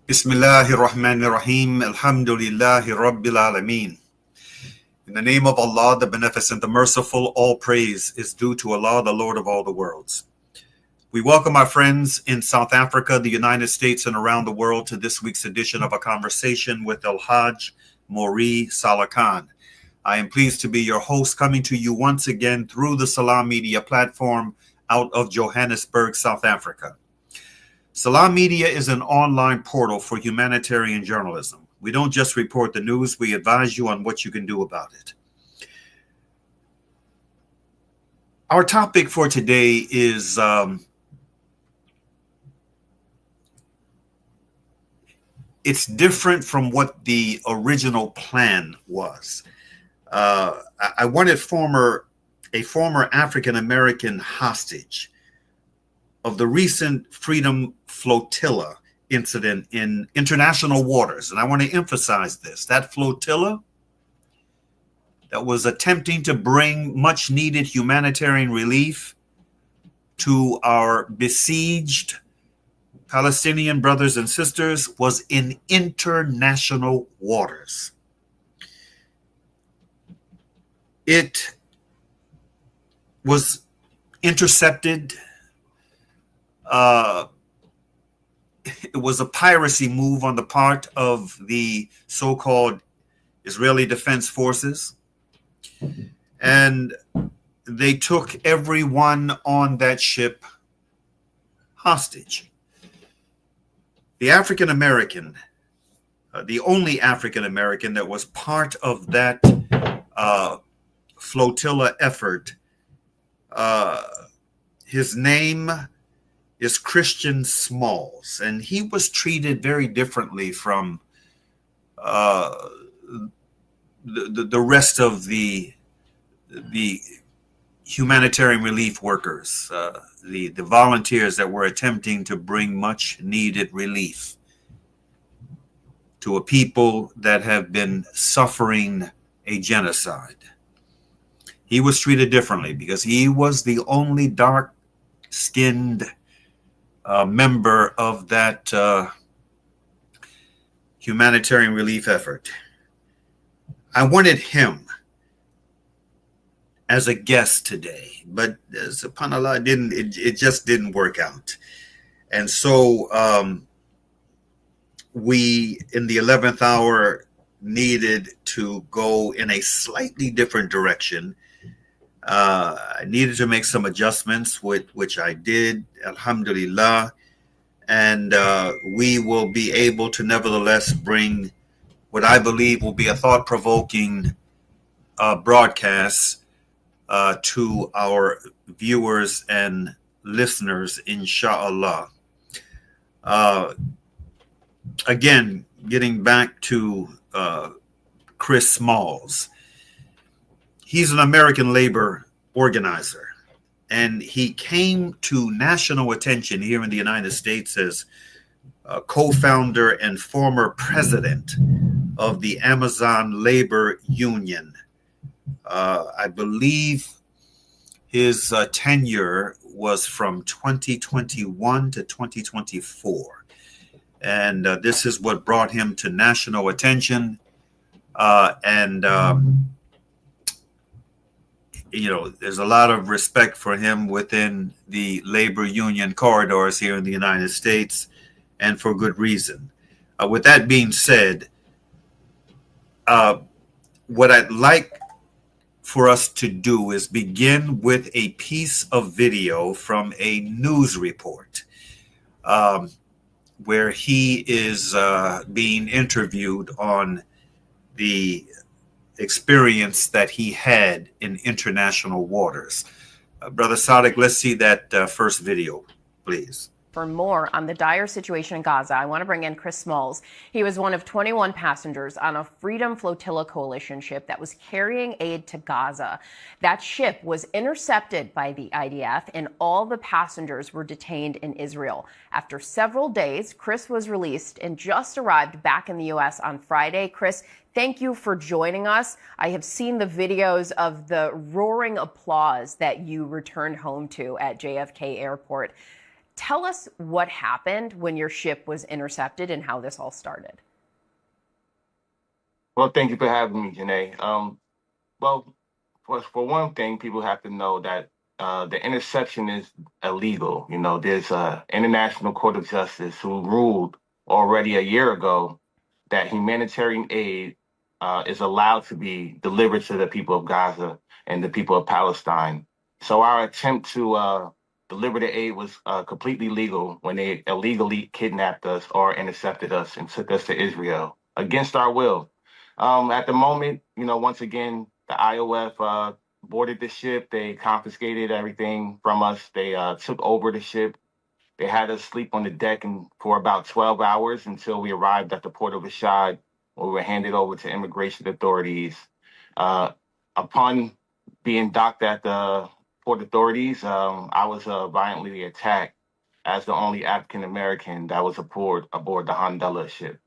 Bismillahir Rahmanir Rahim. Alhamdulillahi Rabbil Alameen. In the name of Allah, the Beneficent, the Merciful, all praise is due to Allah, the Lord of all the worlds. We welcome our friends in South Africa, the United States, and around the world to this week's edition of A Conversation with El-Hajj Mauri Saalakhan. I am pleased to be your host, coming to you once again through the Salam Media platform out of Johannesburg, South Africa. Salam Media is an online portal for humanitarian journalism. We don't just report the news, we advise you on what you can do about it. Our topic for today is it's different from what the original plan was. I wanted a former African-American hostage of the recent Freedom Flotilla incident in international waters. And I want to emphasize this, that flotilla that was attempting to bring much needed humanitarian relief to our besieged Palestinian brothers and sisters was in international waters. It was intercepted. It was a piracy move on the part of the so-called Israeli Defense Forces. And they took everyone on that ship hostage. The African-American, the only African-American that was part of that flotilla effort, his name is Christian Smalls, and he was treated very differently from the rest of the humanitarian relief workers, the volunteers that were attempting to bring much needed relief to a people that have been suffering a genocide. He was treated differently because he was the only dark-skinned member of that humanitarian relief effort. I wanted him as a guest today, but subhanAllah, it just didn't work out. And so we, in the 11th hour, needed to go in a slightly different direction. I needed to make some adjustments, which I did, alhamdulillah, and we will be able to nevertheless bring what I believe will be a thought-provoking broadcast to our viewers and listeners, inshallah. Again, getting back to Chris Smalls. He's an American labor organizer, and he came to national attention here in the United States as co-founder and former president of the Amazon Labor Union. I believe his tenure was from 2021 to 2024. And this is what brought him to national attention. There's a lot of respect for him within the labor union corridors here in the United States, and for good reason. With that being said, what I'd like for us to do is begin with a piece of video from a news report where he is being interviewed on the experience that he had in international waters. Brother Sadiq, let's see that first video, please. For more on the dire situation in Gaza, I want to bring in Chris Smalls. He was one of 21 passengers on a Freedom Flotilla coalition ship that was carrying aid to Gaza. That ship was intercepted by the IDF, and all the passengers were detained in Israel. After several days, Chris was released and just arrived back in the U.S. on Friday. Chris, thank you for joining us. I have seen the videos of the roaring applause that you returned home to at JFK Airport. Tell us what happened when your ship was intercepted and how this all started. Well, thank you for having me, Janae. Well, for one thing, people have to know that the interception is illegal. You know, there's a International Court of Justice who ruled already a year ago that humanitarian aid is allowed to be delivered to the people of Gaza and the people of Palestine. So our attempt to deliver the aid was completely legal when they illegally kidnapped us or intercepted us and took us to Israel against our will. At the moment, you know, once again, the IOF boarded the ship. They confiscated everything from us. They took over the ship. They had us sleep on the deck for about 12 hours until we arrived at the port of Ashad, where we were handed over to immigration authorities. Uh, Upon being docked at the port authorities, I was violently attacked as the only African American that was aboard the Handela ship.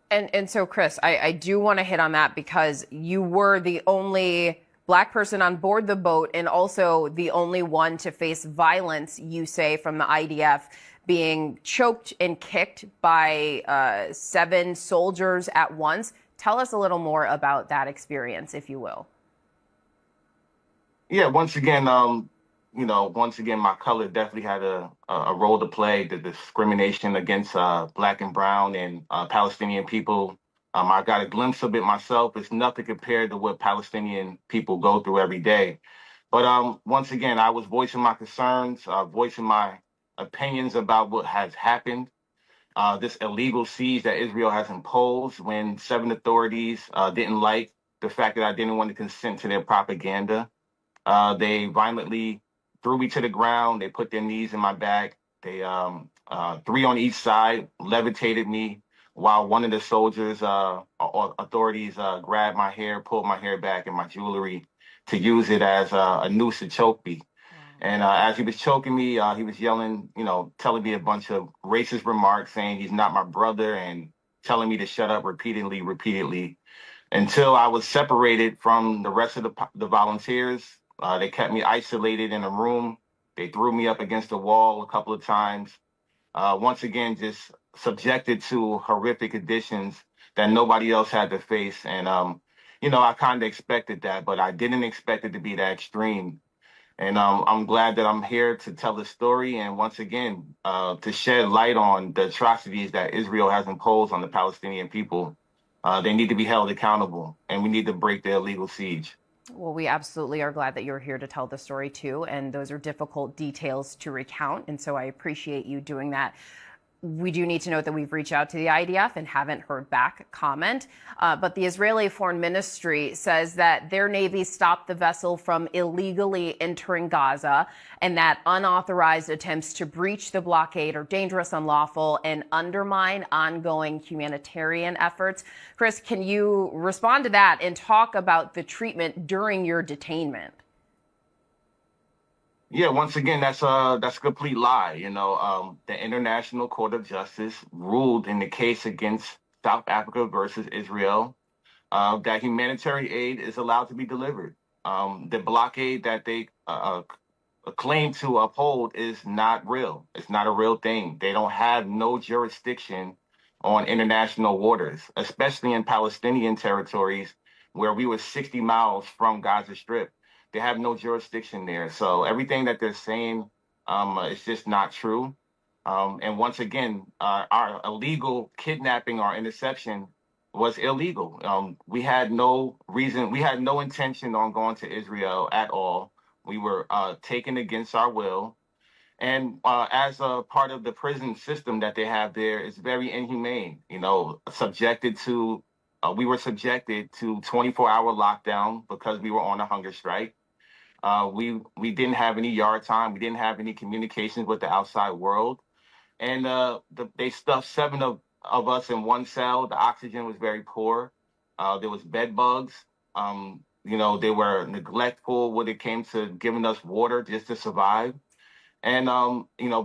And so, Chris, I do want to hit on that because you were the only Black person on board the boat and also the only one to face violence, you say, from the IDF, being choked and kicked by 7 soldiers at once. Tell us a little more about that experience, if you will. Yeah, once again, my color definitely had a role to play. The discrimination against Black and brown and Palestinian people. I got a glimpse of it myself. It's nothing compared to what Palestinian people go through every day. But once again, I was voicing my concerns, voicing my opinions about what has happened. This illegal siege that Israel has imposed when 7 authorities didn't like the fact that I didn't want to consent to their propaganda. They violently threw me to the ground. They put their knees in my back. They 3 on each side levitated me while one of the soldiers or authorities grabbed my hair, pulled my hair back and my jewelry to use it as a noose to choke me. And as he was choking me, he was yelling, you know, telling me a bunch of racist remarks, saying he's not my brother and telling me to shut up repeatedly until I was separated from the rest of the volunteers. They kept me isolated in a room. They threw me up against the wall a couple of times. Once again, just subjected to horrific conditions that nobody else had to face. And, I kind of expected that, but I didn't expect it to be that extreme. And I'm glad that I'm here to tell the story and once again, to shed light on the atrocities that Israel has imposed on the Palestinian people. They need to be held accountable, and we need to break the illegal siege. Well, we absolutely are glad that you're here to tell the story too. And those are difficult details to recount. And so I appreciate you doing that. We do need to note that we've reached out to the IDF and haven't heard back comment. But the Israeli Foreign Ministry says that their Navy stopped the vessel from illegally entering Gaza and that unauthorized attempts to breach the blockade are dangerous, unlawful, and undermine ongoing humanitarian efforts. Chris, can you respond to that and talk about the treatment during your detainment? Yeah, once again, that's a complete lie. The International Court of Justice ruled in the case against South Africa versus Israel that humanitarian aid is allowed to be delivered. The blockade that they claim to uphold is not real. It's not a real thing. They don't have no jurisdiction on international waters, especially in Palestinian territories where we were 60 miles from Gaza Strip. They have no jurisdiction there. So everything that they're saying is just not true. And once again, our illegal kidnapping or interception was illegal. We had no reason, we had no intention on going to Israel at all. We were taken against our will. And as a part of the prison system that they have there, it's very inhumane. We were subjected to 24-hour lockdown because we were on a hunger strike. We didn't have any yard time. We didn't have any communications with the outside world. And they stuffed 7 of us in one cell. The oxygen was very poor. There was bed bugs. They were neglectful when it came to giving us water just to survive. And,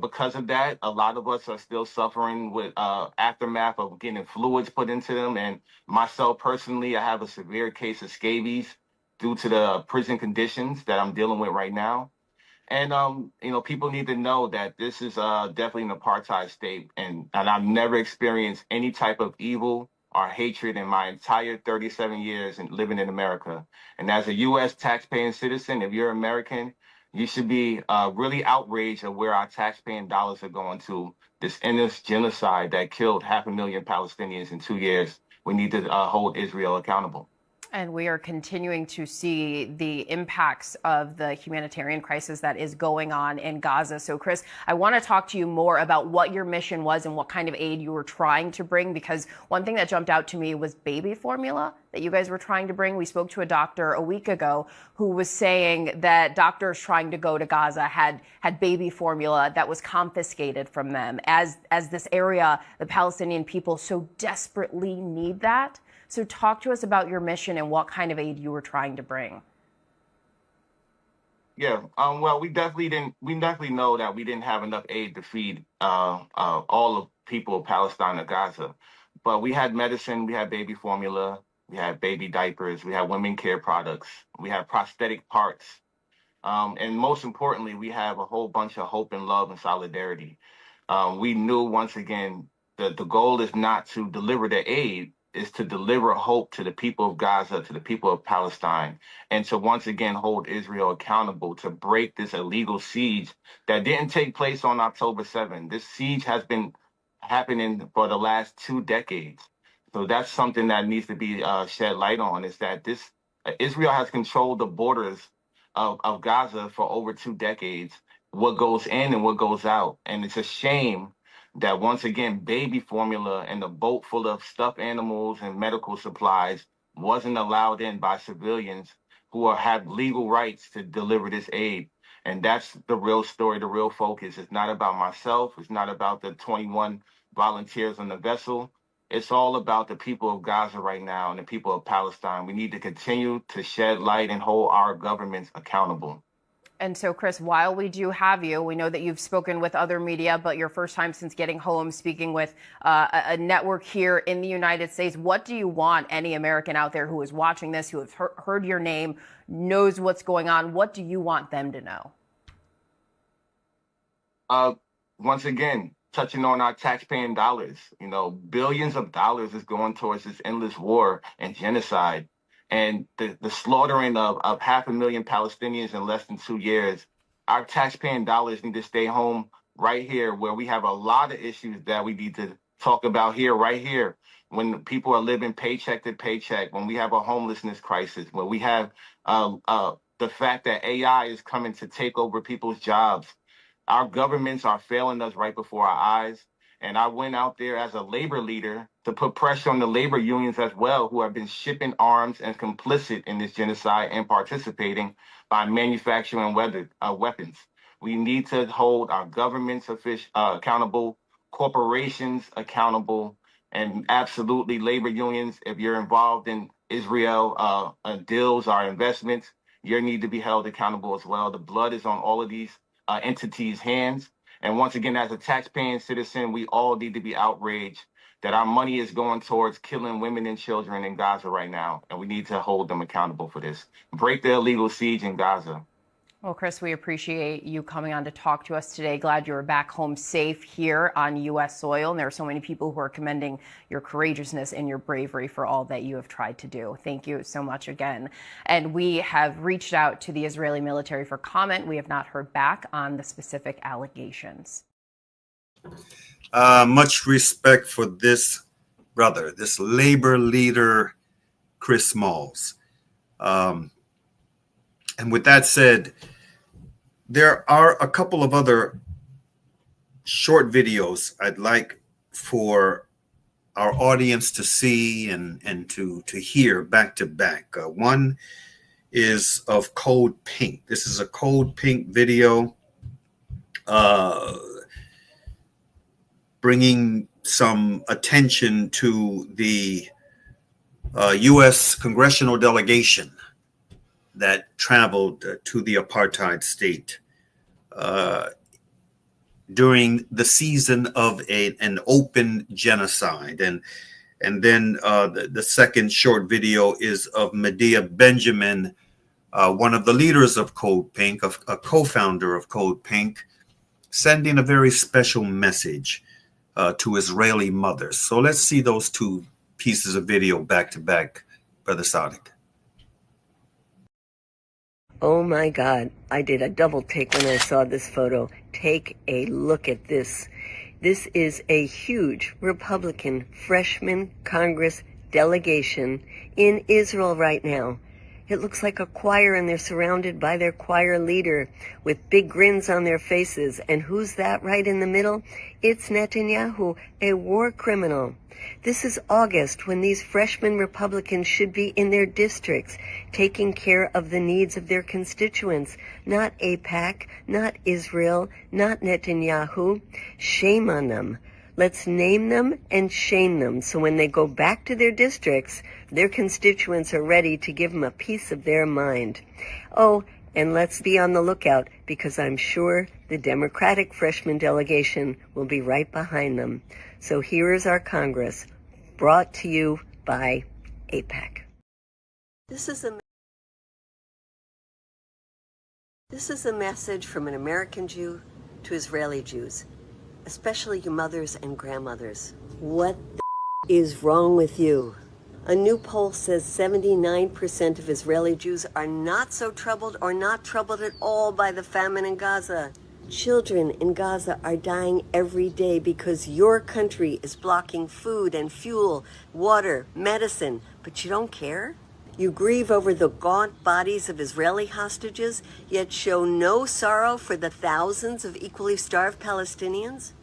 because of that, a lot of us are still suffering with aftermath of getting fluids put into them. And myself personally, I have a severe case of scabies due to the prison conditions that I'm dealing with right now. And people need to know that this is definitely an apartheid state, and I've never experienced any type of evil or hatred in my entire 37 years in living in America. And as a U.S. taxpaying citizen, if you're American, you should be really outraged at where our taxpaying dollars are going to this endless genocide that killed 500,000 Palestinians in 2 years. We need to hold Israel accountable. And we are continuing to see the impacts of the humanitarian crisis that is going on in Gaza. So, Chris, I want to talk to you more about what your mission was and what kind of aid you were trying to bring, because one thing that jumped out to me was baby formula that you guys were trying to bring. We spoke to a doctor a week ago who was saying that doctors trying to go to Gaza had baby formula that was confiscated from them as this area, the Palestinian people, so desperately need that. So talk to us about your mission and what kind of aid you were trying to bring. Yeah, well, we definitely didn't. We definitely know that we didn't have enough aid to feed all of people of Palestine or Gaza, but we had medicine, we had baby formula, we had baby diapers, we had women care products, we had prosthetic parts, and most importantly, we have a whole bunch of hope and love and solidarity. We knew once again that the goal is not to deliver the aid, is to deliver hope to the people of Gaza, to the people of Palestine, and to once again hold Israel accountable to break this illegal siege that didn't take place on October 7th. This siege has been happening for the last 2 decades. So that's something that needs to be shed light on, is that this Israel has controlled the borders of Gaza for over 2 decades, what goes in and what goes out. And it's a shame that once again, baby formula and the boat full of stuffed animals and medical supplies wasn't allowed in by civilians who have legal rights to deliver this aid. And that's the real story, the real focus. It's not about myself. It's not about the 21 volunteers on the vessel. It's all about the people of Gaza right now and the people of Palestine. We need to continue to shed light and hold our governments accountable. And so, Chris, while we do have you, we know that you've spoken with other media, but your first time since getting home speaking with a network here in the United States. What do you want any American out there who is watching this, who has heard your name, knows what's going on? What do you want them to know? Once again, touching on our taxpaying dollars, billions of dollars is going towards this endless war and genocide. And the slaughtering of 500,000 Palestinians in less than 2 years. Our taxpaying dollars need to stay home right here, where we have a lot of issues that we need to talk about here, right here, when people are living paycheck to paycheck, when we have a homelessness crisis, when we have the fact that AI is coming to take over people's jobs. Our governments are failing us right before our eyes. And I went out there as a labor leader to put pressure on the labor unions as well, who have been shipping arms and complicit in this genocide and participating by manufacturing weapons. We need to hold our governments accountable, corporations accountable, and absolutely labor unions. If you're involved in Israel deals or investments, you need to be held accountable as well. The blood is on all of these entities' hands. And once again, as a taxpaying citizen, we all need to be outraged that our money is going towards killing women and children in Gaza right now. And we need to hold them accountable for this. Break the illegal siege in Gaza. Well, Chris, we appreciate you coming on to talk to us today. Glad you're back home safe here on U.S. soil. And there are so many people who are commending your courageousness and your bravery for all that you have tried to do. Thank you so much again. And we have reached out to the Israeli military for comment. We have not heard back on the specific allegations. Much respect for this brother, this labor leader, Chris Smalls. And with that said, there are a couple of other short videos I'd like for our audience to see and to hear back to back. One is of Code Pink. This is a Code Pink video bringing some attention to the U.S. congressional delegation that traveled to the apartheid state during the season of an open genocide. And then the second short video is of Medea Benjamin one of the leaders of Code Pink, a co-founder of Code Pink, sending a very special message to Israeli mothers. So let's see those two pieces of video back to back, Brother Sadiq. Oh my God, I did a double take when I saw this photo. Take a look at this. This is a huge Republican freshman Congress delegation in Israel right now. It looks like a choir, and they're surrounded by their choir leader with big grins on their faces. And who's that right in the middle? It's Netanyahu, a war criminal. This is August, when these freshman Republicans should be in their districts, taking care of the needs of their constituents. Not AIPAC, not Israel, not Netanyahu. Shame on them. Let's name them and shame them, so when they go back to their districts, their constituents are ready to give them a piece of their mind. Oh, and let's be on the lookout, because I'm sure the Democratic freshman delegation will be right behind them. So here is our Congress, brought to you by AIPAC. This is a message from an American Jew to Israeli Jews, especially you mothers and grandmothers. What the is wrong with you? A new poll says 79% of Israeli Jews are not so troubled or not troubled at all by the famine in Gaza. Children in Gaza are dying every day because your country is blocking food and fuel, water, medicine, but you don't care? You grieve over the gaunt bodies of Israeli hostages, yet show no sorrow for the thousands of equally starved Palestinians?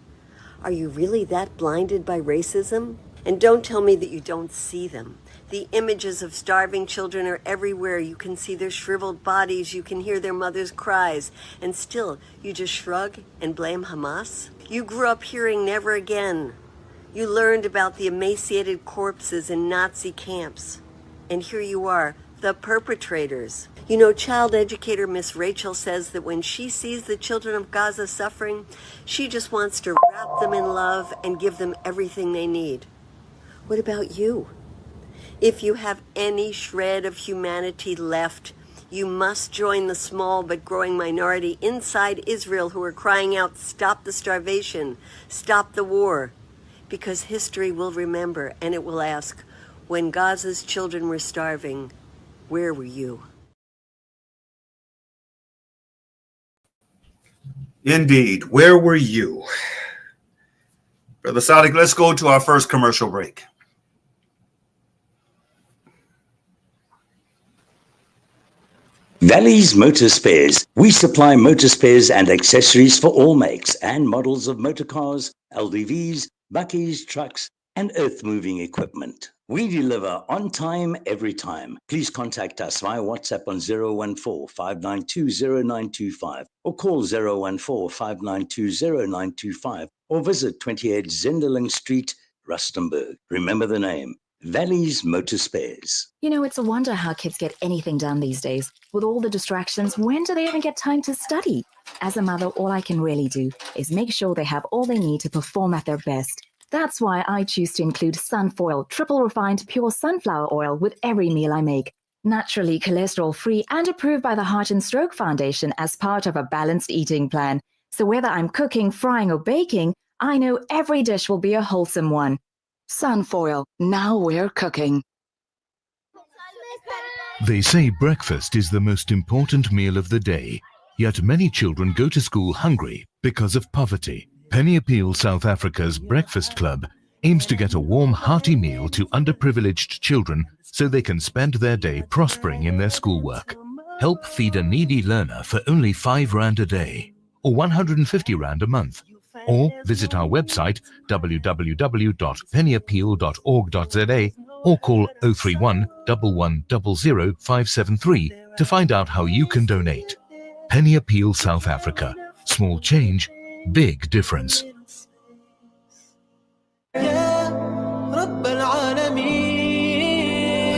Are you really that blinded by racism? And don't tell me that you don't see them. The images of starving children are everywhere. You can see their shriveled bodies. You can hear their mothers' cries. And still, you just shrug and blame Hamas? You grew up hearing never again. You learned about the emaciated corpses in Nazi camps. And here you are, the perpetrators. You know, child educator Miss Rachel says that when she sees the children of Gaza suffering, she just wants to wrap them in love and give them everything they need. What about you? If you have any shred of humanity left, you must join the small but growing minority inside Israel who are crying out, stop the starvation, stop the war. Because history will remember, and it will ask, when Gaza's children were starving, where were you? Indeed, where were you? Brother Sadiq, let's go to our first commercial break. Valley's Motor Spares. We supply motor spares and accessories for all makes and models of motor cars, LDVs, buckies, trucks, and earth-moving equipment. We deliver on time, every time. Please contact us via WhatsApp on 014-592-0925 or call 014-592-0925 or visit 28 Zenderling Street, Rustenburg. Remember the name, Valley's Motor Spares. You know, it's a wonder how kids get anything done these days. With all the distractions, when do they even get time to study? As a mother, all I can really do is make sure they have all they need to perform at their best. That's why I choose to include Sunfoil, triple refined pure sunflower oil with every meal I make. Naturally cholesterol-free and approved by the Heart and Stroke Foundation as part of a balanced eating plan. So whether I'm cooking, frying, or baking, I know every dish will be a wholesome one. Sunfoil, now we're cooking. They say breakfast is the most important meal of the day, yet many children go to school hungry because of poverty. Penny Appeal South Africa's Breakfast Club aims to get a warm, hearty meal to underprivileged children so they can spend their day prospering in their schoolwork. Help feed a needy learner for only 5 Rand a day, or 150 Rand a month. Or visit our website www.pennyappeal.org.za or call 031 1100 573 to find out how you can donate. Penny Appeal South Africa. Small change, big difference.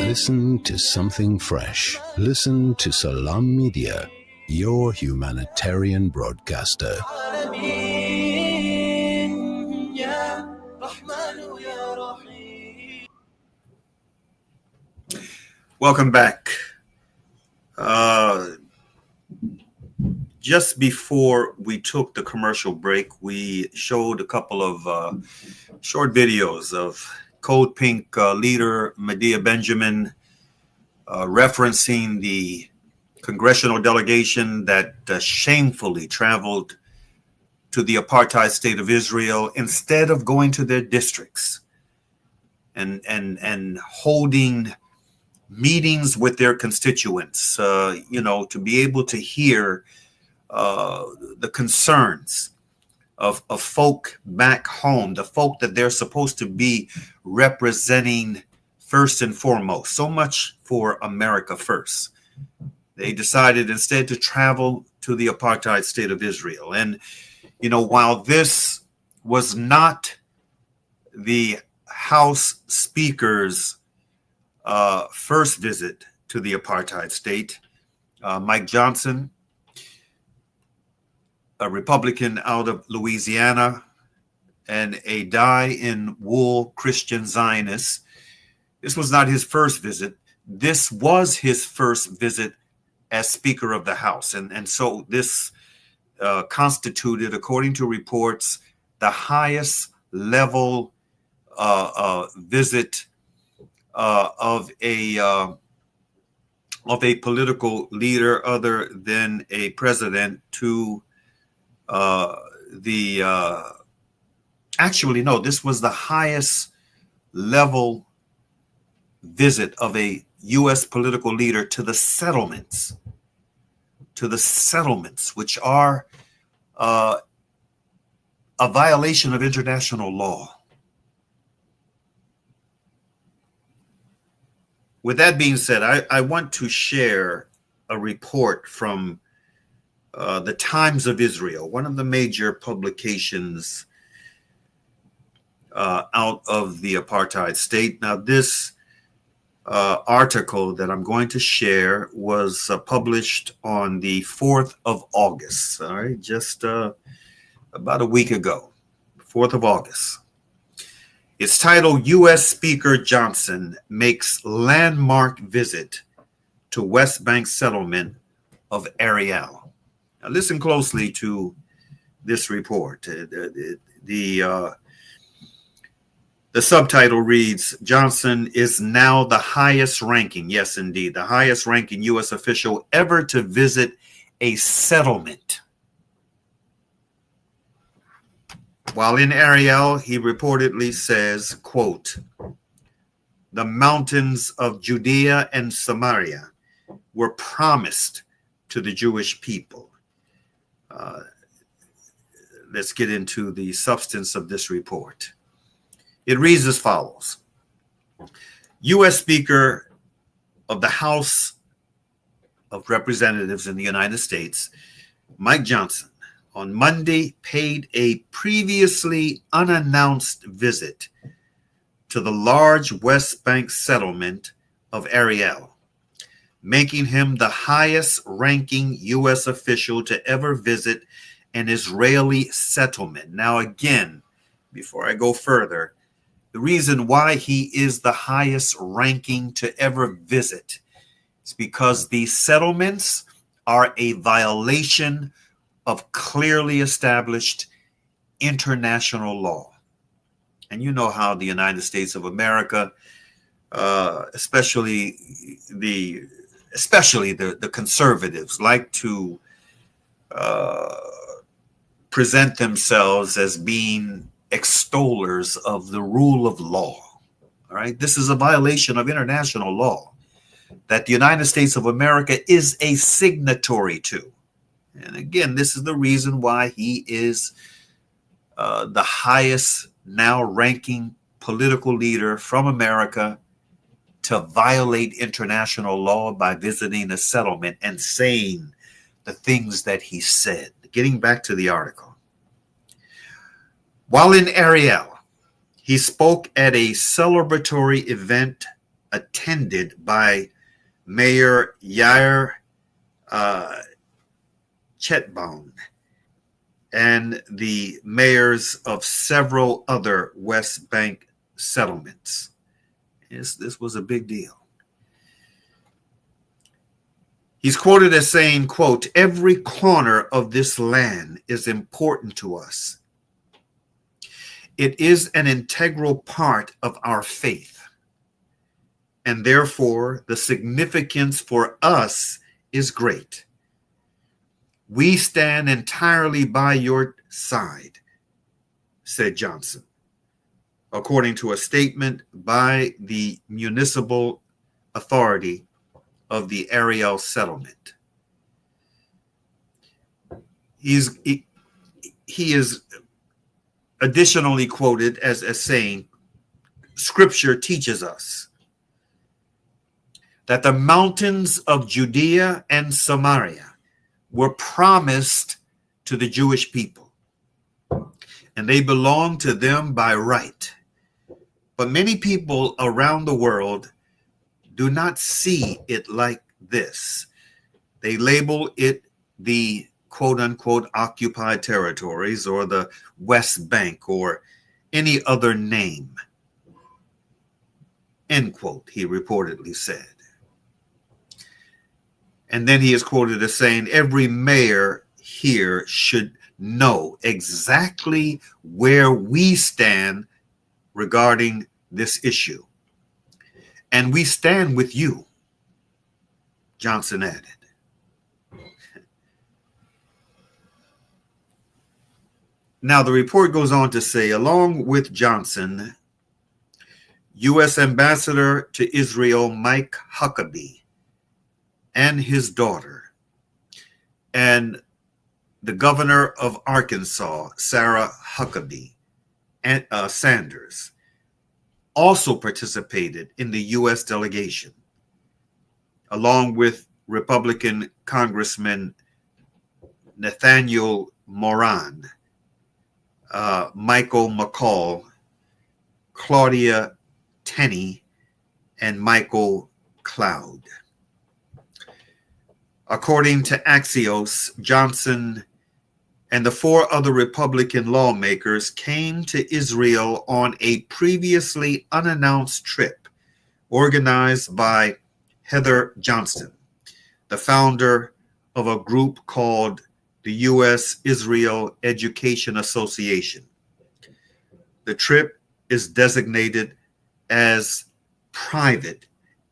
Listen to something fresh. Listen to Salam Media, your humanitarian broadcaster. Welcome back. Just before we took the commercial break, we showed a couple of short videos of Code Pink leader Medea Benjamin referencing the congressional delegation that shamefully traveled to the apartheid state of Israel instead of going to their districts and holding meetings with their constituents, to be able to hear the concerns of folk back home, the folk that they're supposed to be representing first and foremost. So much for America first. They decided instead to travel to the apartheid state of Israel. And, while this was not the House Speaker's first visit to the apartheid state, Mike Johnson, a Republican out of Louisiana, and a dyed-in-wool Christian Zionist. This was not his first visit. This was his first visit as Speaker of the House. And so this constituted, according to reports, the highest level visit of a political leader other than a president to this was the highest level visit of a U.S. political leader to the settlements, which are a violation of international law. With that being said, I want to share a report from the Times of Israel, one of the major publications out of the apartheid state. Now, this article that I'm going to share was published on the 4th of August, all right, just about a week ago, 4th of August. It's titled, U.S. Speaker Johnson Makes Landmark Visit to West Bank Settlement of Ariel. Now, listen closely to this report. The subtitle reads, Johnson is now the highest ranking, yes, indeed, the highest ranking U.S. official ever to visit a settlement. While in Ariel, he reportedly says, quote, the mountains of Judea and Samaria were promised to the Jewish people. Let's get into the substance of this report. It reads as follows. U.S. Speaker of the House of Representatives in the United States, Mike Johnson, on Monday paid a previously unannounced visit to the large West Bank settlement of Ariel, making him the highest ranking U.S. official to ever visit an Israeli settlement. Now, again, before I go further, the reason why he is the highest ranking to ever visit is because these settlements are a violation of clearly established international law. And you know how the United States of America, especially the conservatives, like to present themselves as being extollers of the rule of law. All right, this is a violation of international law that the United States of America is a signatory to. And again, this is the reason why he is the highest now ranking political leader from America to violate international law by visiting a settlement and saying the things that he said. Getting back to the article. While in Ariel, he spoke at a celebratory event attended by Mayor Yair Chetbon and the mayors of several other West Bank settlements. This was a big deal. He's quoted as saying, quote, "Every corner of this land is important to us. It is an integral part of our faith, and therefore the significance for us is great. We stand entirely by your side," said Johnson, according to a statement by the municipal authority of the Ariel settlement. He is additionally quoted as saying, "Scripture teaches us that the mountains of Judea and Samaria were promised to the Jewish people, and they belong to them by right. But many people around the world do not see it like this. They label it the quote-unquote occupied territories or the West Bank or any other name," end quote, he reportedly said. And then he is quoted as saying, "Every mayor here should know exactly where we stand regarding this issue. And we stand with you," Johnson added. Now, the report goes on to say, along with Johnson, U.S. Ambassador to Israel Mike Huckabee and his daughter, and the governor of Arkansas, Sarah Huckabee and Sanders, also participated in the U.S. delegation, along with Republican Congressman Nathaniel Moran, Michael McCall, Claudia Tenney, and Michael Cloud. According to Axios, Johnson and the 4 other Republican lawmakers came to Israel on a previously unannounced trip organized by Heather Johnston, the founder of a group called the U.S. Israel Education Association. The trip is designated as private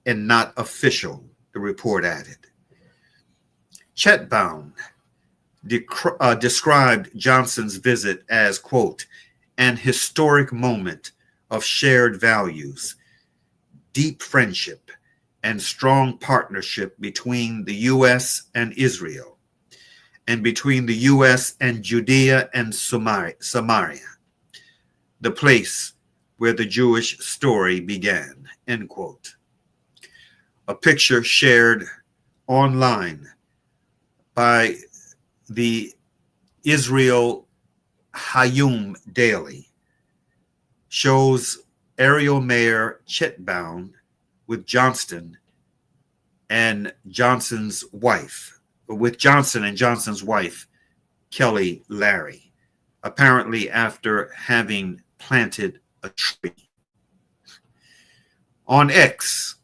and not official, the report added. Chetbaum described Johnson's visit as, quote, "an historic moment of shared values, deep friendship, and strong partnership between the U.S. and Israel, and between the U.S. and Judea and Samaria, the place where the Jewish story began," end quote. A picture shared online by the Israel Hayom Daily shows Ariel Mayor Chetbaum with Johnson and Johnson's wife, Kelly Larry, apparently after having planted a tree. On X,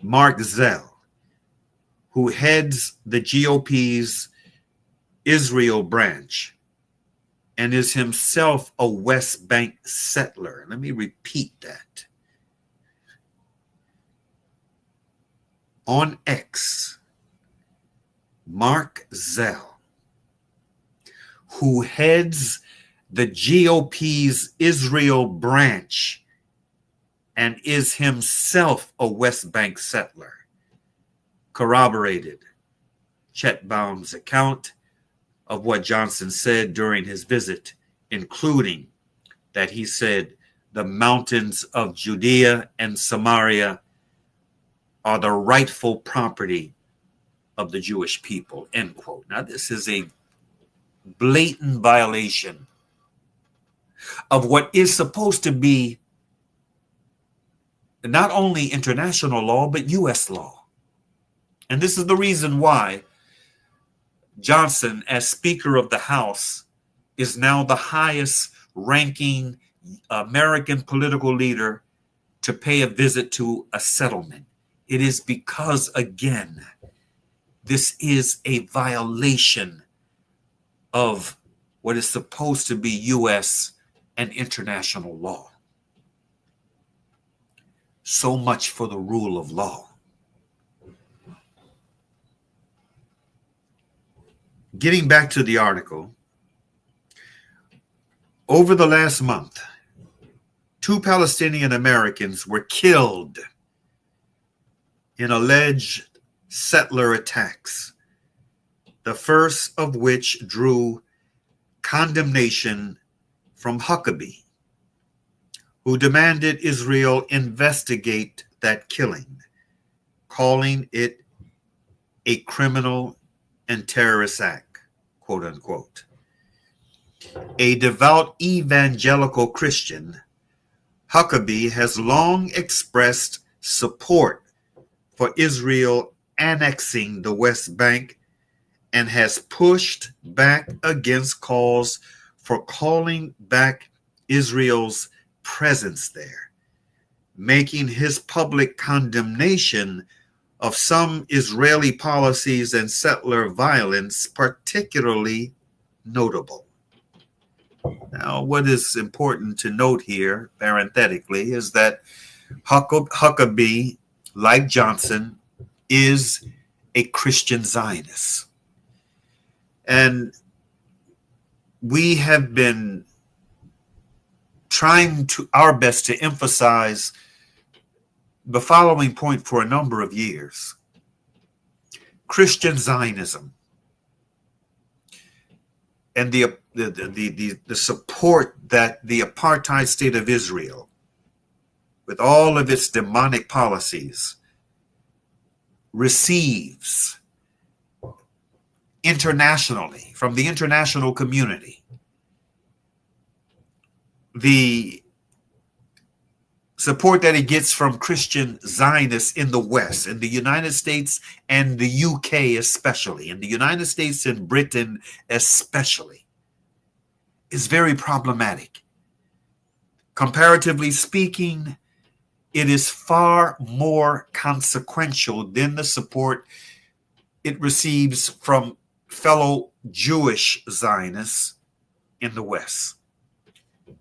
Mark Zell, who heads the GOP's Israel branch and is himself a West Bank settler. Let me repeat that. On X, Mark Zell, who heads the GOP's Israel branch and is himself a West Bank settler, corroborated Chetbaum's account of what Johnson said during his visit, including that he said the mountains of Judea and Samaria are the rightful property of the Jewish people, end quote. Now, this is a blatant violation of what is supposed to be not only international law, but U.S. law. And this is the reason why Johnson, as Speaker of the House, is now the highest ranking American political leader to pay a visit to a settlement. It is because, again, This is a violation of what is supposed to be U.S. and international law. So much for the rule of law. Getting back to the article, over the last month, 2 Palestinian Americans were killed in alleged settler attacks, the first of which drew condemnation from Huckabee, who demanded Israel investigate that killing, calling it a criminal and terrorist act, quote unquote. A devout evangelical Christian, Huckabee has long expressed support for Israel annexing the West Bank and has pushed back against calls for calling back Israel's presence there, making his public condemnation of some Israeli policies and settler violence particularly notable. Now, what is important to note here, parenthetically, is that Huckabee, like Johnson, is a Christian Zionist. And we have been trying our best to emphasize the following point for a number of years. Christian Zionism and the support that the apartheid state of Israel, with all of its demonic policies, receives internationally from the international community, the support that it gets from Christian Zionists in the West, in the United States and the UK especially, in the United States and Britain especially, is very problematic. Comparatively speaking, it is far more consequential than the support it receives from fellow Jewish Zionists in the West.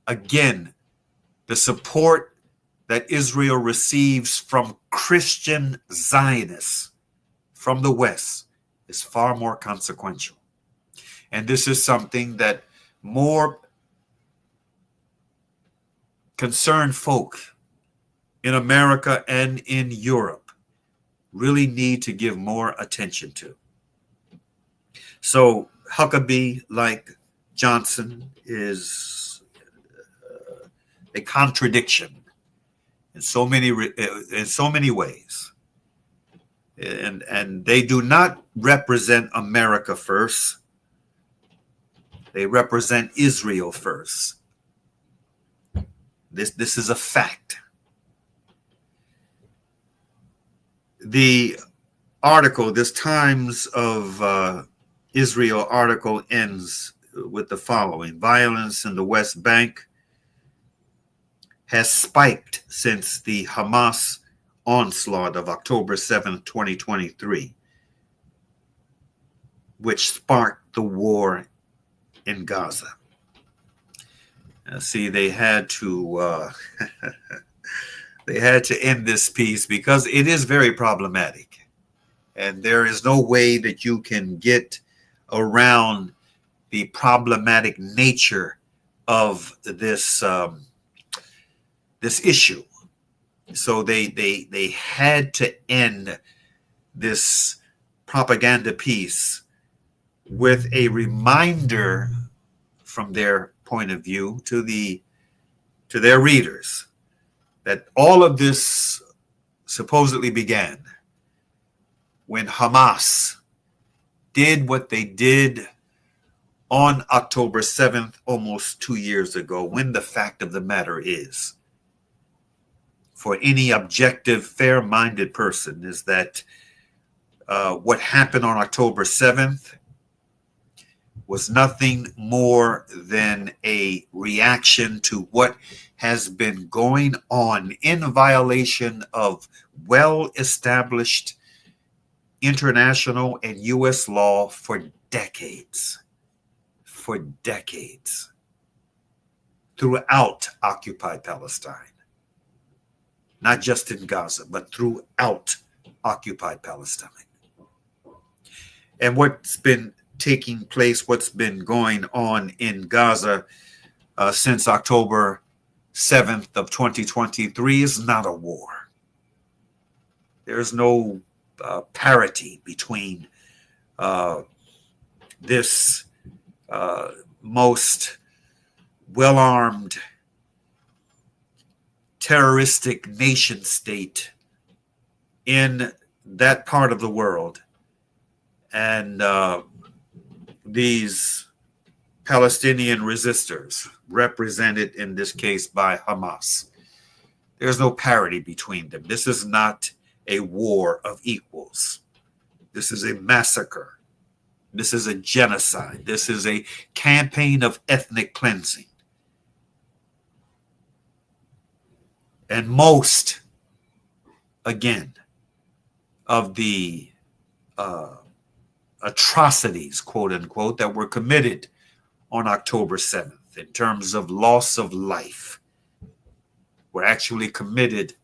Again, the support that Israel receives from Christian Zionists from the West is far more consequential. And this is something that more concerned folk in America and in Europe really need to give more attention to. So Huckabee, like Johnson, is a contradiction in so many ways, and they do not represent America first. They represent Israel first. This is a fact. The article, this Times of Israel article, ends with the following: violence in the West Bank has spiked since the Hamas onslaught of October 7th, 2023, which sparked the war in Gaza. See, they had to they had to end this piece because it is very problematic, and there is no way that you can get around the problematic nature of this this issue. So they had to end this propaganda piece with a reminder from their point of view to their readers that all of this supposedly began when Hamas did what they did on October 7th, almost 2 years ago, when the fact of the matter is, for any objective, fair-minded person, is that what happened on October 7th was nothing more than a reaction to what has been going on in violation of well-established international and U.S. law for decades, throughout occupied Palestine. Not just in Gaza, but throughout occupied Palestine. And what's been taking place, what's been going on in Gaza since October 7th of 2023 is not a war. There's no parity between this most well-armed terroristic nation state in that part of the world and these Palestinian resistors, represented in this case by Hamas. There's no parity between them. This is not a war of equals. This is a massacre. This is a genocide. This is a campaign of ethnic cleansing. And most, again, of the atrocities, quote unquote, that were committed on October 7th in terms of loss of life were actually committed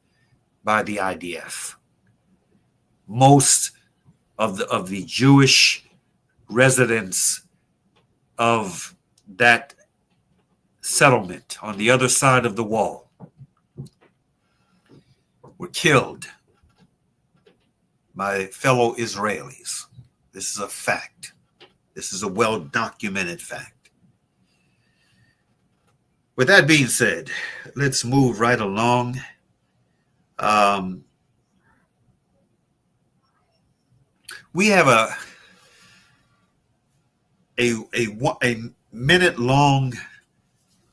by the IDF. Most of the Jewish residents of that settlement on the other side of the wall were killed by fellow Israelis. This is a fact. This is a well-documented fact. With that being said, let's move right along. We have a minute-long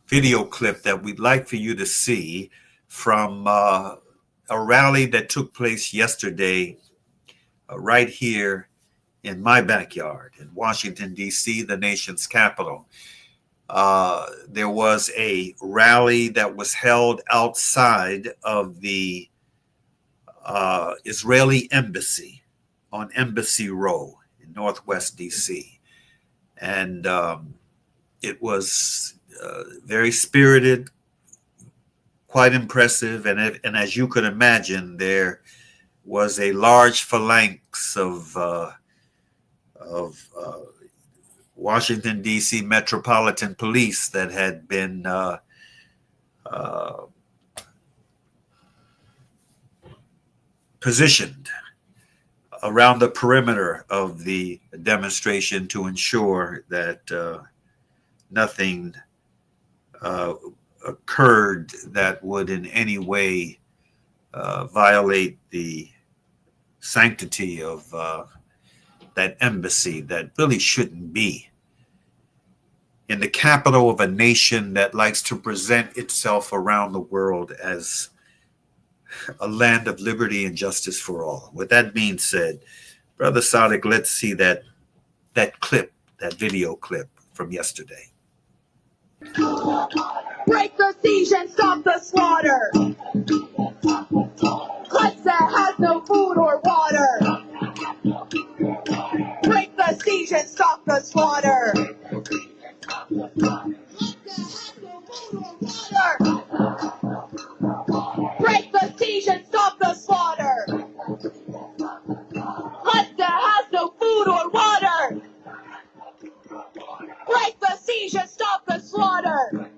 video clip that we'd like for you to see from a rally that took place yesterday right here in my backyard in Washington, D.C., the nation's capital. There was a rally that was held outside of the Israeli embassy on Embassy Row in Northwest D.C. And it was very spirited, quite impressive. And as you could imagine, there was a large phalanx of Washington, D.C. Metropolitan Police that had been positioned around the perimeter of the demonstration to ensure that nothing occurred that would in any way violate the sanctity of that embassy that really shouldn't be in the capital of a nation that likes to present itself around the world as a land of liberty and justice for all. With that being said, Brother Sadiq, let's see that clip, that video clip from yesterday. Break the siege and stop the slaughter. Gaza has no food or water. Break the siege and stop the slaughter. Break the siege and stop the slaughter. Gaza has no food or water. Break the siege and stop the slaughter.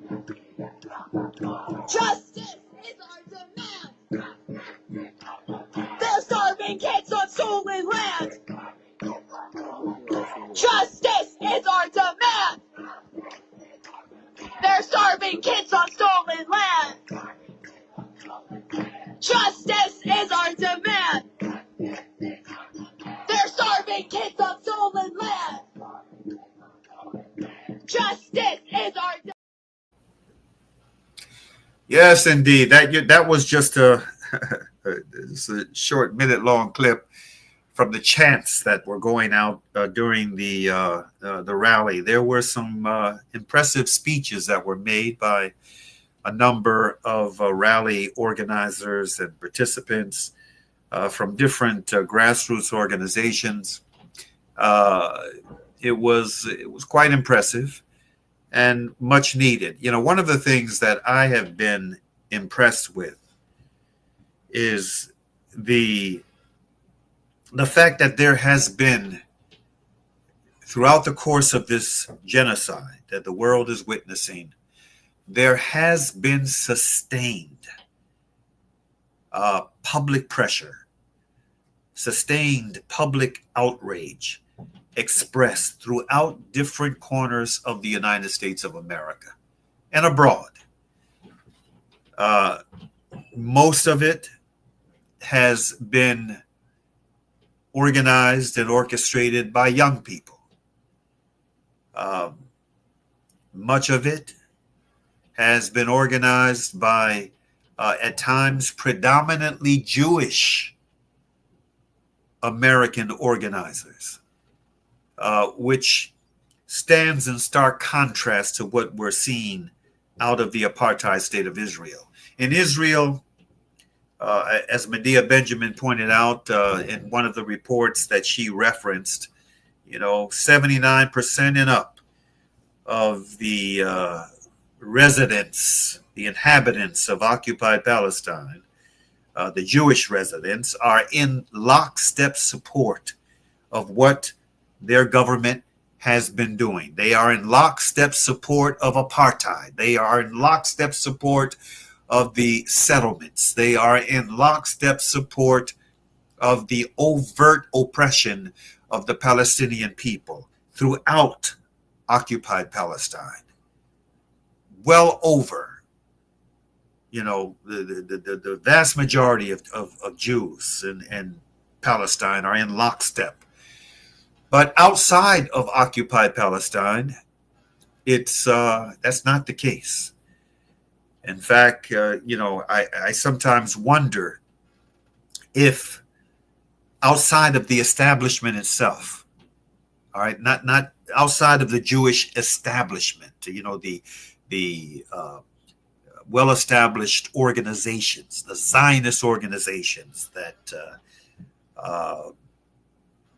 Justice is our demand. They're starving kids on stolen land. Justice is our demand. They're starving kids on stolen land. Justice is our demand. They're starving kids on stolen land. Justice is our demand. Yes, indeed. That was just a short minute-long clip from the chants that were going out during the rally. There were some impressive speeches that were made by a number of rally organizers and participants. from different grassroots organizations. It was quite impressive and much needed. One of the things that I have been impressed with is the fact that there has been, throughout the course of this genocide that the world is witnessing, there has been sustained public pressure, sustained public outrage expressed throughout different corners of the United States of America and abroad. Most of it has been organized and orchestrated by young people. Much of it has been organized by, at times, predominantly Jewish American organizers, which stands in stark contrast to what we're seeing out of the apartheid state of Israel. In Israel, as Medea Benjamin pointed out in one of the reports that she referenced, 79% and up of the residents, the inhabitants of occupied Palestine, the Jewish residents, are in lockstep support of what their government has been doing. They are in lockstep support of apartheid. They are in lockstep support of the settlements. They are in lockstep support of the overt oppression of the Palestinian people throughout occupied Palestine. Well over, the vast majority of Jews and Palestine are in lockstep. But outside of occupied Palestine, that's not the case. In fact, I sometimes wonder if outside of the establishment itself, all right, not outside of the Jewish establishment, the well-established organizations, the Zionist organizations that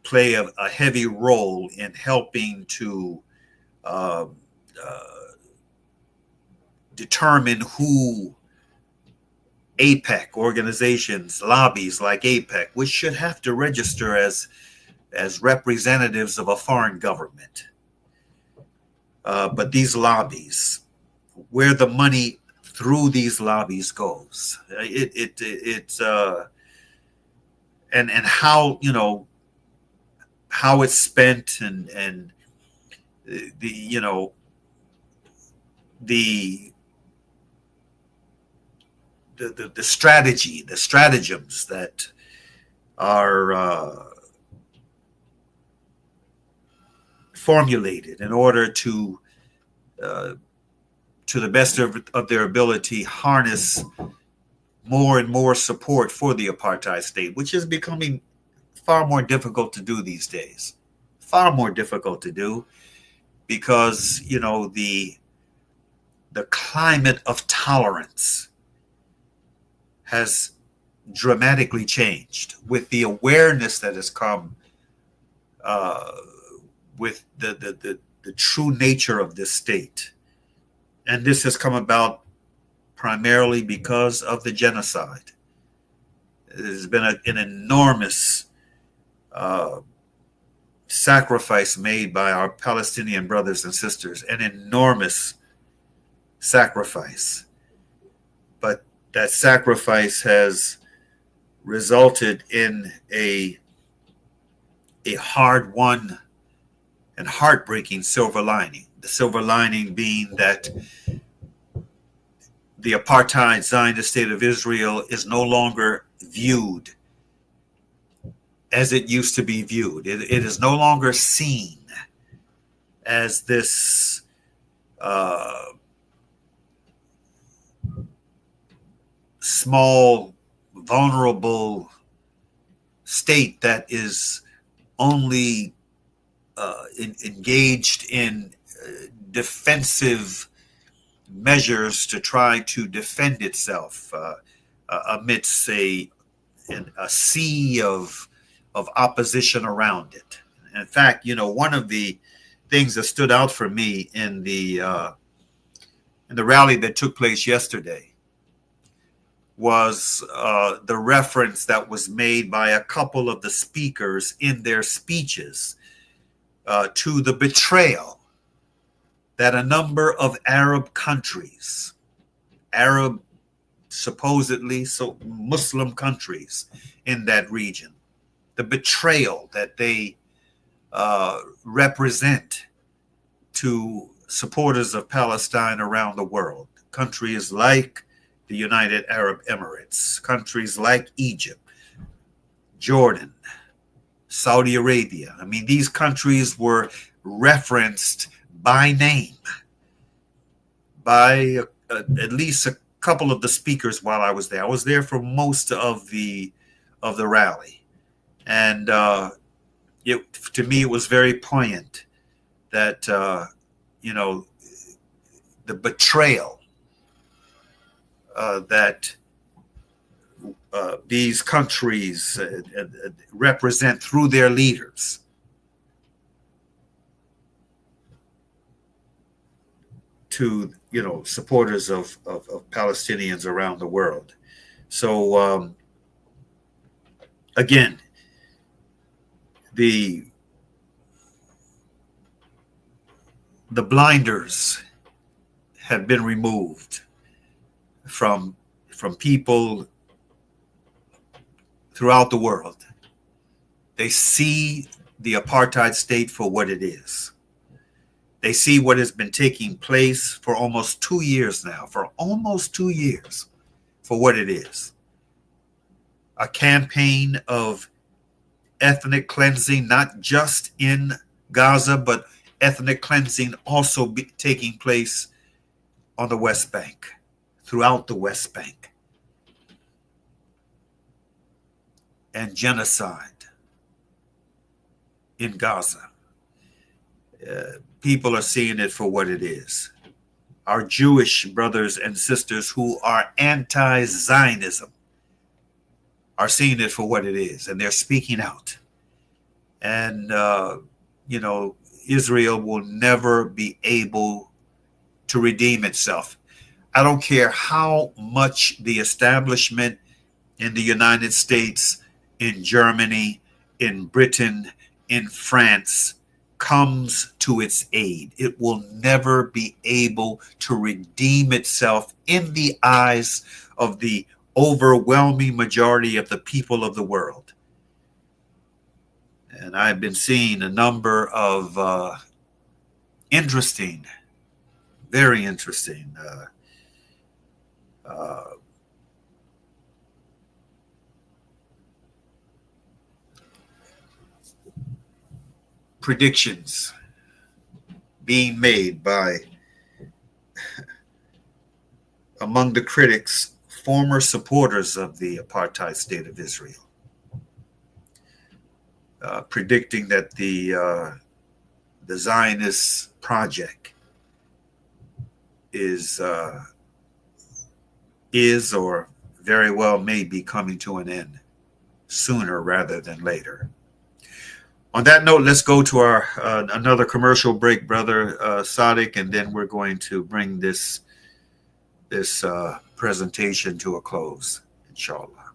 play a heavy role in helping to determine who AIPAC organizations, lobbies like AIPAC, which should have to register as representatives of a foreign government. But these lobbies, where the money through these lobbies goes, and how how it's spent, and the strategy, the stratagems that are formulated in order to the best of their ability, harness more and more support for the apartheid state, which is becoming far more difficult to do these days. Far more difficult to do because, the climate of tolerance has dramatically changed with the awareness that has come with the true nature of this state. And this has come about primarily because of the genocide. There's been an enormous sacrifice made by our Palestinian brothers and sisters, an enormous sacrifice. But that sacrifice has resulted in a hard-won and heartbreaking silver lining. The silver lining being that the apartheid Zionist state of Israel is no longer viewed as it used to be viewed. It is no longer seen as this small, vulnerable state that is only engaged in defensive measures to try to defend itself amidst a a sea of opposition around it. In fact, one of the things that stood out for me in the rally that took place yesterday was the reference that was made by a couple of the speakers in their speeches to the betrayal that a number of Arab countries, supposedly Muslim countries in that region, the betrayal that they represent to supporters of Palestine around the world. Countries like the United Arab Emirates, countries like Egypt, Jordan, Saudi Arabia. I mean, these countries were referenced by name by at least a couple of the speakers while I was there. I was there for most of the rally, and to me it was very poignant that the betrayal that these countries represent through their leaders to supporters of Palestinians around the world. So again, the blinders have been removed from people throughout the world. They see the apartheid state for what it is. They see what has been taking place for almost 2 years now, for what it is. A campaign of ethnic cleansing, not just in Gaza, but ethnic cleansing also taking place on the West Bank, throughout the West Bank. And genocide in Gaza. People are seeing it for what it is. Our Jewish brothers and sisters who are anti-Zionism are seeing it for what it is, and they're speaking out. And, Israel will never be able to redeem itself. I don't care how much the establishment in the United States, in Germany, in Britain, in France comes to its aid. It will never be able to redeem itself in the eyes of the overwhelming majority of the people of the world. And I've been seeing a number of very interesting predictions being made by, among the critics, former supporters of the apartheid state of Israel, predicting that the Zionist project is or very well may be coming to an end sooner rather than later. On that note, let's go to our another commercial break, Brother Sadiq, and then we're going to bring this presentation to a close, inshallah.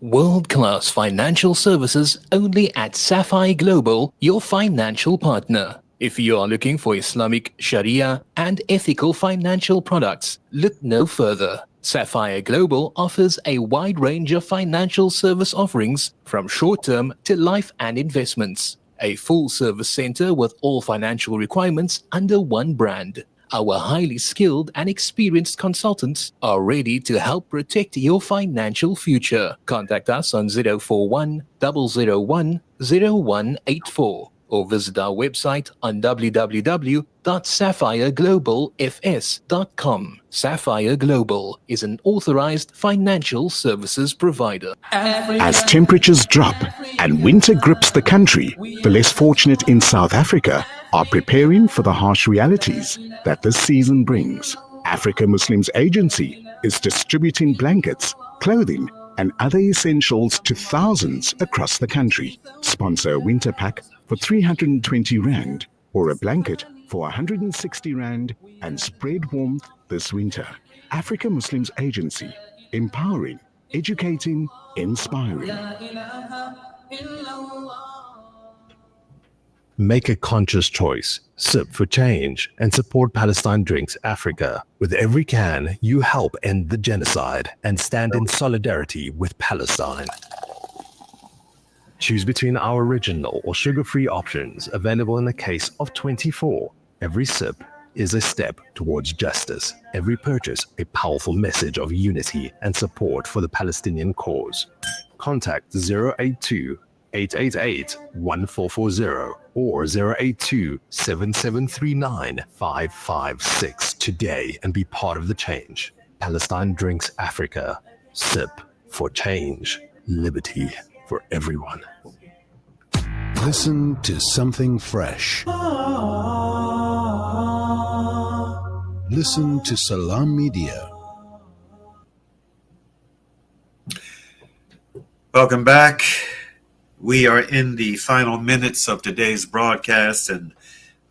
World-class financial services only at Sapphire Global, your financial partner. If you are looking for Islamic Sharia and ethical financial products, look no further. Sapphire Global offers a wide range of financial service offerings from short-term to life and investments. A full-service center with all financial requirements under one brand. Our highly skilled and experienced consultants are ready to help protect your financial future. Contact us on 041 001 0184 or visit our website on www.sapphireglobalfs.com. Sapphire Global is an authorized financial services provider. As temperatures drop and winter grips the country, the less fortunate in South Africa are preparing for the harsh realities that this season brings. Africa Muslims Agency is distributing blankets, clothing, and other essentials to thousands across the country. Sponsor a winter pack for 320 Rand or a blanket for 160 Rand and spread warmth this winter. Africa Muslims Agency, empowering, educating, inspiring. Make a conscious choice, sip for change, and support Palestine Drinks Africa. With every can, you help end the genocide and stand in solidarity with Palestine. Choose between our original or sugar-free options, available in a case of 24. Every sip is a step towards justice. Every purchase, a powerful message of unity and support for the Palestinian cause. Contact 082-888-1440 or 082-7739-556 today and be part of the change. Palestine Drinks Africa. Sip for change. Liberty for everyone. Listen to something fresh. Listen to Salam Media. Welcome back. We are in the final minutes of today's broadcast, and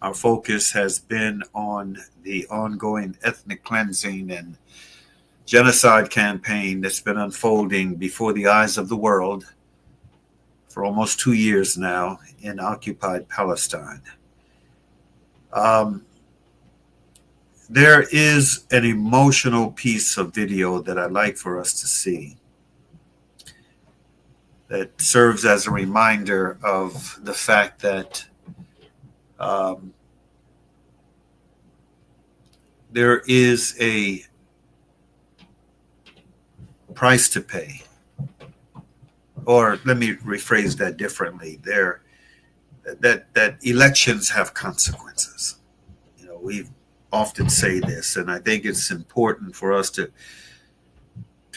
our focus has been on the ongoing ethnic cleansing and genocide campaign that's been unfolding before the eyes of the world for almost 2 years now in occupied Palestine. There is an emotional piece of video that I'd like for us to see that serves as a reminder of the fact that there is a price to pay. Or let me rephrase that differently. That elections have consequences. You know, we often say this, and I think it's important for us to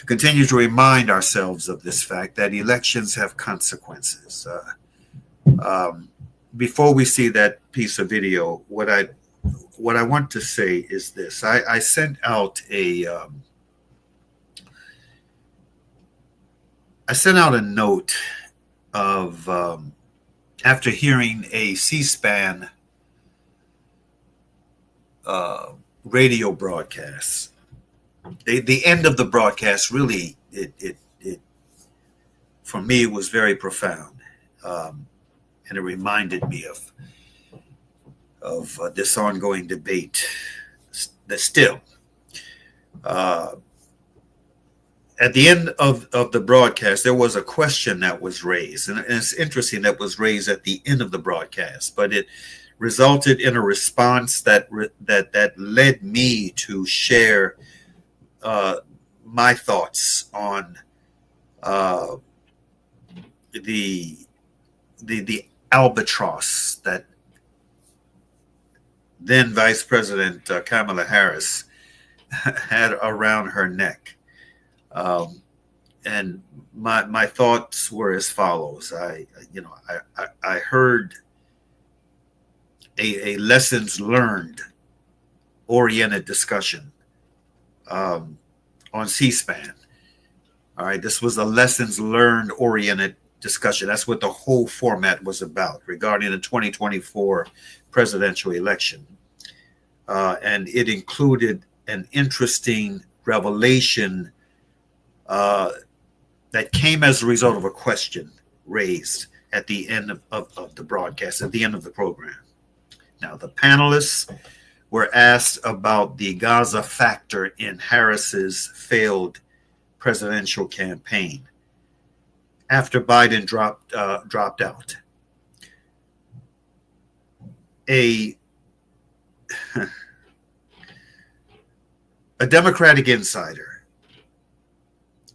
continue to remind ourselves of this fact that elections have consequences. Before we see that piece of video, what I want to say is this: I sent out a note of after hearing a C-SPAN radio broadcast. The end of the broadcast really, it for me, it was very profound, and it reminded me of this ongoing debate. That still, at the end of the broadcast, there was a question that was raised, and it's interesting that was raised at the end of the broadcast, but it resulted in a response that led me to share my thoughts on the albatross that then Vice President Kamala Harris had around her neck. And my thoughts were as follows. I heard a lessons learned oriented discussion on C-SPAN. All right, this was a lessons learned oriented discussion. That's what the whole format was about regarding the 2024 presidential election. And it included an interesting revelation that came as a result of a question raised at the end of the broadcast, at the end of the program. Now, the panelists were asked about the Gaza factor in Harris's failed presidential campaign after Biden dropped out. A Democratic insider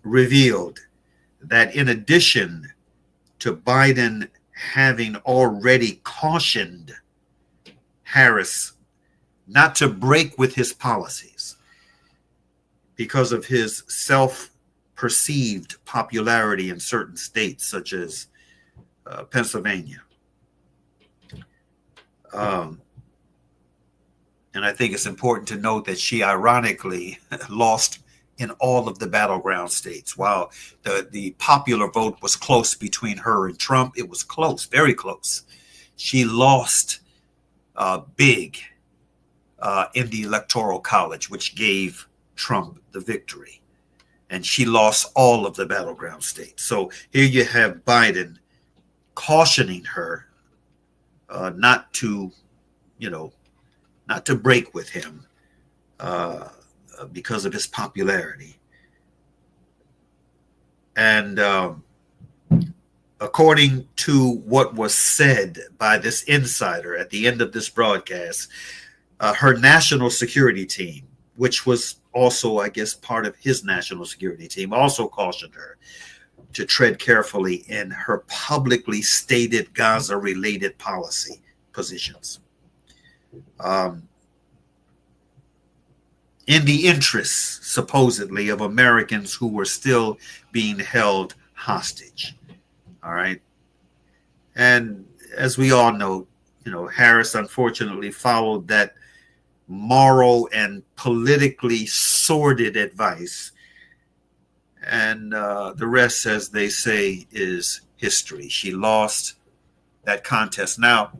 revealed that in addition to Biden having already cautioned Harris not to break with his policies because of his self-perceived popularity in certain states such as Pennsylvania. And I think it's important to note that she ironically lost in all of the battleground states. While the popular vote was close between her and Trump, it was close, very close. She lost big in the Electoral College, which gave Trump the victory. And she lost all of the battleground states. So here you have Biden cautioning her not to break with him because of his popularity. And according to what was said by this insider at the end of this broadcast, her national security team, which was also, I guess, part of his national security team, also cautioned her to tread carefully in her publicly stated Gaza-related policy positions. In the interests, supposedly, of Americans who were still being held hostage. All right. And as we all know, Harris unfortunately followed that moral and politically sordid advice. And the rest, as they say, is history. She lost that contest. Now,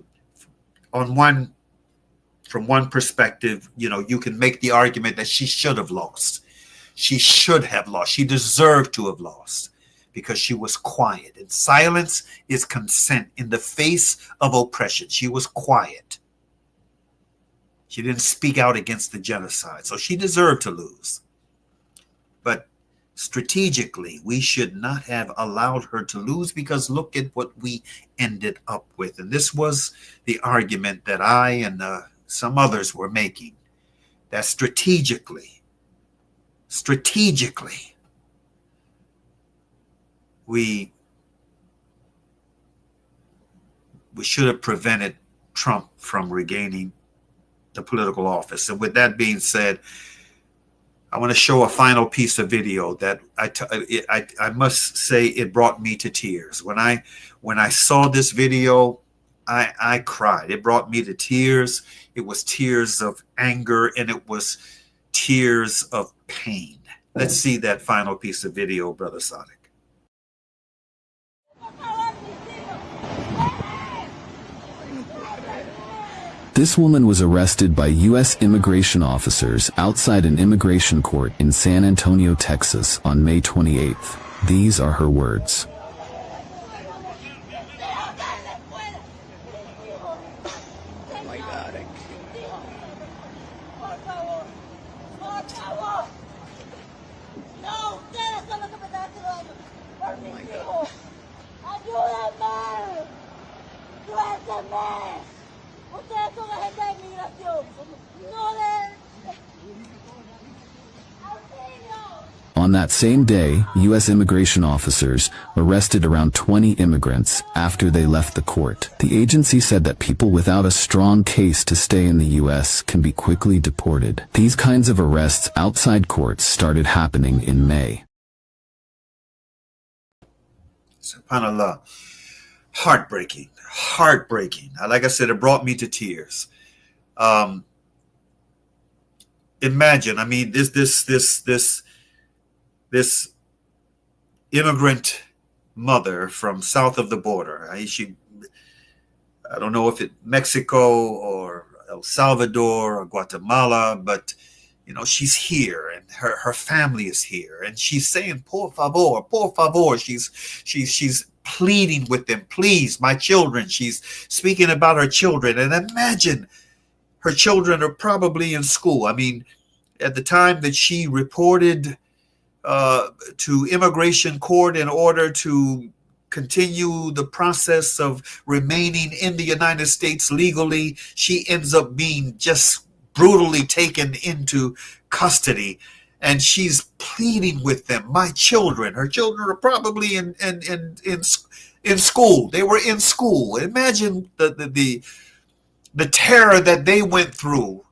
from one perspective, you can make the argument that she should have lost. She should have lost. She deserved to have lost because she was quiet. And silence is consent in the face of oppression. She was quiet. She didn't speak out against the genocide. So she deserved to lose. But strategically, we should not have allowed her to lose, because look at what we ended up with. And this was the argument that I and some others were making, that strategically, we should have prevented Trump from regaining the political office. And with that being said, I want to show a final piece of video that I must say it brought me to tears. When I saw this video, I cried. It brought me to tears. It was tears of anger, and it was tears of pain. Let's see that final piece of video, Brother Sadiq. This woman was arrested by U.S. immigration officers outside an immigration court in San Antonio, Texas on May 28th. These are her words. On that same day, U.S. immigration officers arrested around 20 immigrants after they left the court. The agency said that people without a strong case to stay in the U.S. can be quickly deported. These kinds of arrests outside courts started happening in May. SubhanAllah. Heartbreaking. Like I said, it brought me to tears. Imagine, I mean, this immigrant mother from south of the border. I don't know if it's Mexico or El Salvador or Guatemala, but she's here, and her family is here, and she's saying, por favor, por favor. She's pleading with them, please, my children. She's speaking about her children, and imagine her children are probably in school. I mean, at the time that she reported to immigration court in order to continue the process of remaining in the United States legally, she ends up being just brutally taken into custody, and she's pleading with them, my children. Her children are probably in school. They were in school. Imagine the terror that they went through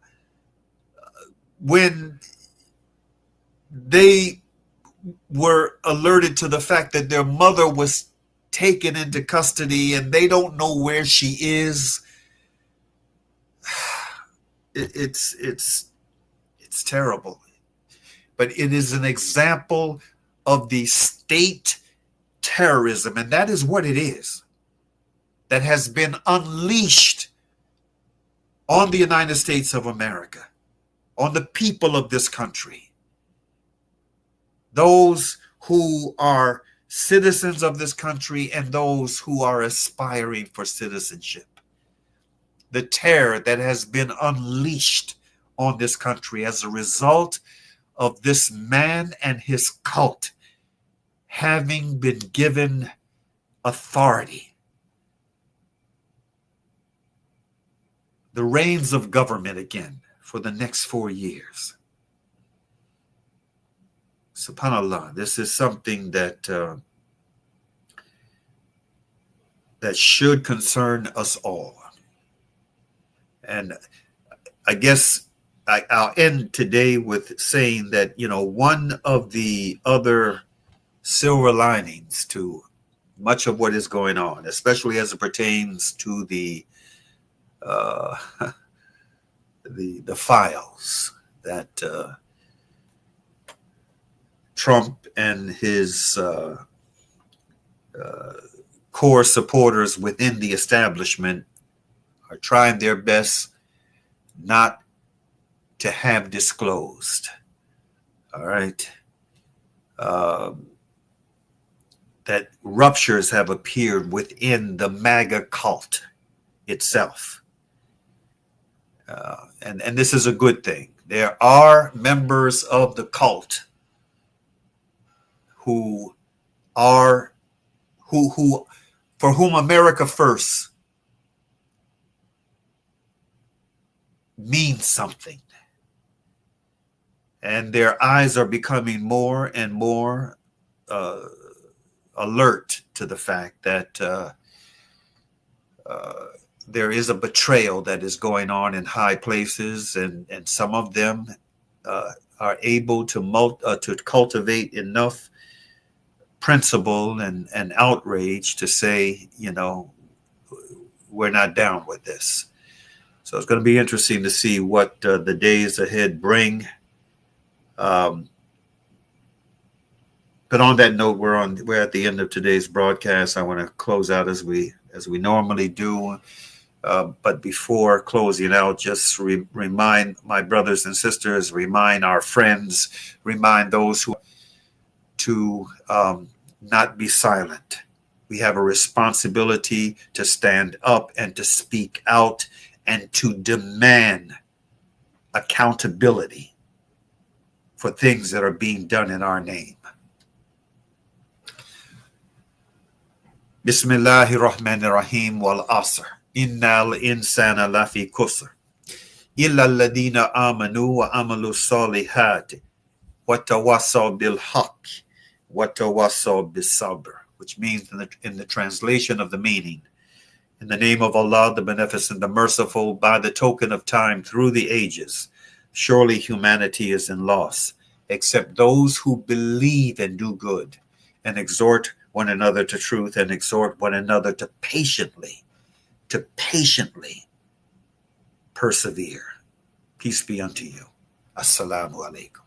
when they were alerted to the fact that their mother was taken into custody and they don't know where she is. It's terrible. but it is an example of the state terrorism, and that is what it is, that has been unleashed on the United States of America, on the people of this country, those who are citizens of this country and those who are aspiring for citizenship. The terror that has been unleashed on this country as a result of this man and his cult having been given authority, the reins of government again for the next 4 years. SubhanAllah, this is something that that should concern us all. And I guess I'll end today with saying that, one of the other silver linings to much of what is going on, especially as it pertains to the files that Trump and his core supporters within the establishment are trying their best not to have disclosed. All right. That ruptures have appeared within the MAGA cult itself. And this is a good thing. There are members of the cult who for whom America First means something. And their eyes are becoming more and more alert to the fact that there is a betrayal that is going on in high places, and some of them are able to cultivate enough principle and outrage to say, we're not down with this. So it's going to be interesting to see what the days ahead bring. But on that note, we're at the end of today's broadcast. I want to close out as we normally do. But before closing out, just remind my brothers and sisters, remind our friends, remind those who to not be silent. We have a responsibility to stand up and to speak out and to demand accountability for things that are being done in our name. Bismillahir Rahmanir Rahim wal asr. Innal insana lafi kusr. Illa alladhina amanu wa amalu salihati. Wa tawassaw bil haqq. Wa tawassaw bis sabr. Which means in the translation of the meaning, in the name of Allah, the Beneficent, the Merciful, by the token of time through the ages, surely humanity is in loss, except those who believe and do good, and exhort one another to truth, and exhort one another to patiently persevere. Peace be unto you. Assalamu alaikum.